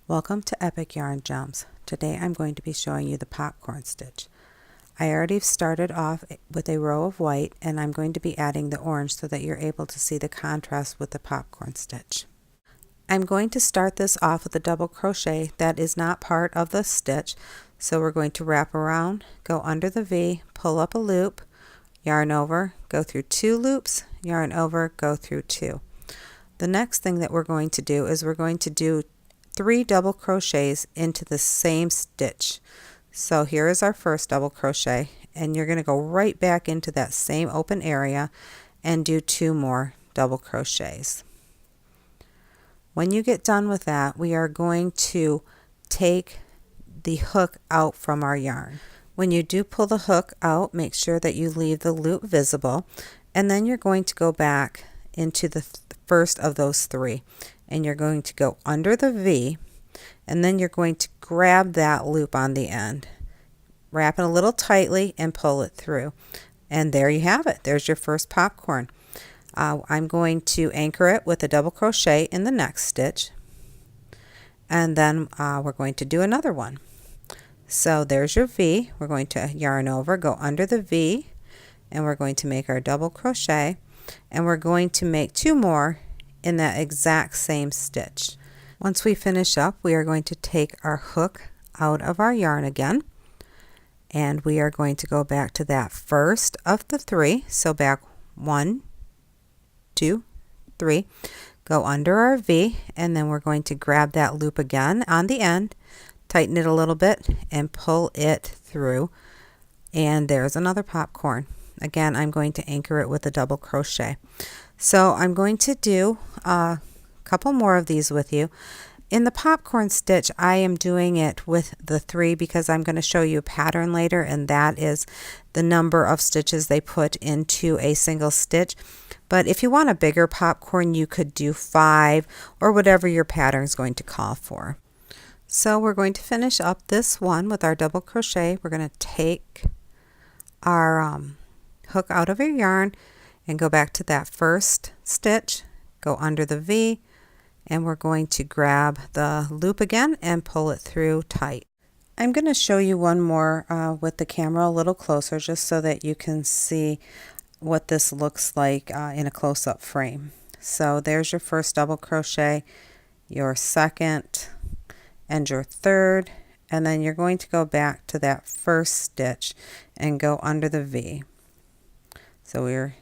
Welcome to Epic Yarn Gems. Today I'm going to be showing you the popcorn stitch. I already started off with a row of white and I'm going to be adding the orange so that you're able to see the contrast with the popcorn stitch. I'm going to start this off with a double crochet that is not part of the stitch, so we're going to wrap around, go under the V, pull up a loop, yarn over, go through 2 loops, yarn over, go through 2. The next thing that we're going to do is we're going to do 3 double crochets into the same stitch. So here is our first double crochet, and you're going to go right back into that same open area and do 2 more double crochets. When you get done with that, we are going to take the hook out from our yarn. When you do pull the hook out, make sure that you leave the loop visible, and then you're going to go back into the first of those 3. And you're going to go under the V, and then you're going to grab that loop on the end, wrap it a little tightly and pull it through, and there you have it. There's your first popcorn. I'm going to anchor it with a double crochet in the next stitch, and then we're going to do another one. So there's your V. We're going to yarn over, go under the V, and we're going to make our double crochet, and we're going to make 2 more in that exact same stitch. Once we finish up, we are going to take our hook out of our yarn again, and we are going to go back to that first of the 3. So back 1, 2, 3, go under our V, and then we're going to grab that loop again on the end, tighten it a little bit and pull it through, and there's another popcorn. Again, I'm going to anchor it with a double crochet. So I'm going to do a couple more of these with you. In the popcorn stitch, I am doing it with the 3 because I'm going to show you a pattern later, and that is the number of stitches they put into a single stitch. But if you want a bigger popcorn, you could do 5 or whatever your pattern is going to call for. So we're going to finish up this one with our double crochet. We're going to take our hook out of your yarn and go back to that first stitch, go under the V, and we're going to grab the loop again and pull it through tight. I'm going to show you one more with the camera a little closer just so that you can see what this looks like in a close-up frame. So there's your first double crochet, your second, and your third, and then you're going to go back to that first stitch and go under the V. So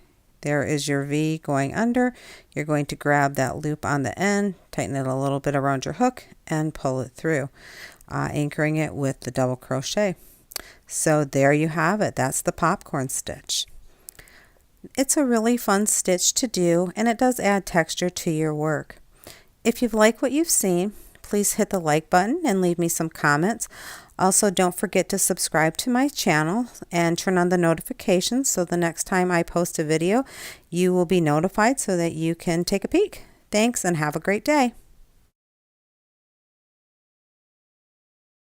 there is your V going under. You're going to grab that loop on the end, tighten it a little bit around your hook, and pull it through, anchoring it with the double crochet. So there you have it. That's the popcorn stitch. It's a really fun stitch to do, and it does add texture to your work. If you've liked what you've seen, please hit the like button and leave me some comments. Also, don't forget to subscribe to my channel and turn on the notifications so the next time I post a video, you will be notified so that you can take a peek. Thanks and have a great day.